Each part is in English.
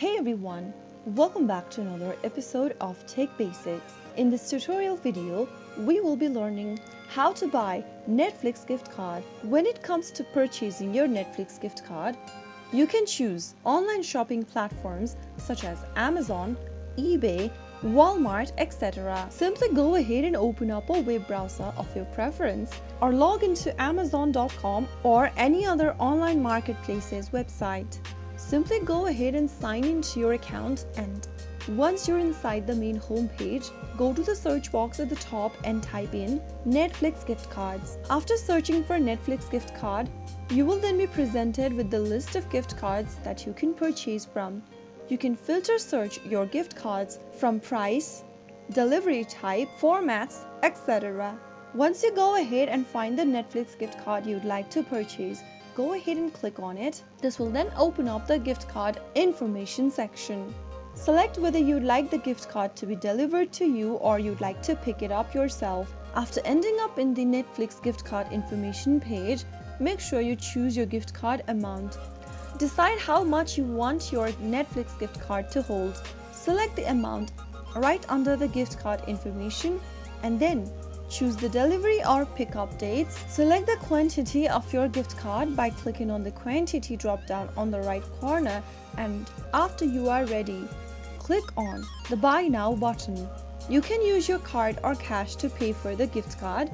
Hey everyone, welcome back to another episode of Tech Basics. In this tutorial video, we will be learning how to buy Netflix gift card. When it comes to purchasing your Netflix gift card, you can choose online shopping platforms such as Amazon, eBay, Walmart, etc. Simply go ahead and open up a web browser of your preference or log into Amazon.com or any other online marketplace's website. Simply go ahead and sign into your account, and once you're inside the main home page, go to the search box at the top and type in Netflix gift cards. After searching for Netflix gift card, you will then be presented with the list of gift cards that you can purchase from. You can filter search your gift cards from price, delivery type, formats, etc. Once you go ahead and find the Netflix gift card you'd like to purchase, go ahead and click on it. This will then open up the gift card information section. Select whether you'd like the gift card to be delivered to you or you'd like to pick it up yourself. After ending up in the Netflix gift card information page, make sure you choose your gift card amount. Decide how much you want your Netflix gift card to hold. Select the amount right under the gift card information and then choose the delivery or pickup dates. Select the quantity of your gift card by clicking on the quantity drop down on the right corner, and after you are ready, click on the Buy Now button. You can use your card or cash to pay for the gift card,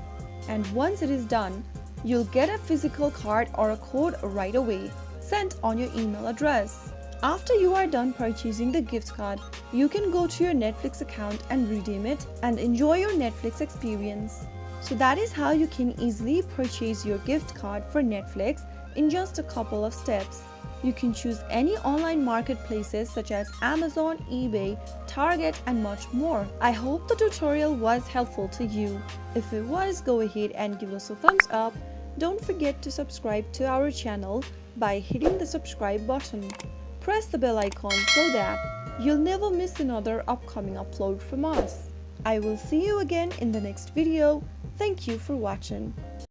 and once it is done, you'll get a physical card or a code right away sent on your email address. After you are done purchasing the gift card, you can go to your Netflix account and redeem it and enjoy your Netflix experience. So that is how you can easily purchase your gift card for Netflix in just a couple of steps. You can choose any online marketplaces such as Amazon, eBay, Target, and much more. I hope the tutorial was helpful to you. If it was, go ahead and give us a thumbs up. Don't forget to subscribe to our channel by hitting the subscribe button. Press the bell icon so that you'll never miss another upcoming upload from us. I will see you again in the next video. Thank you for watching.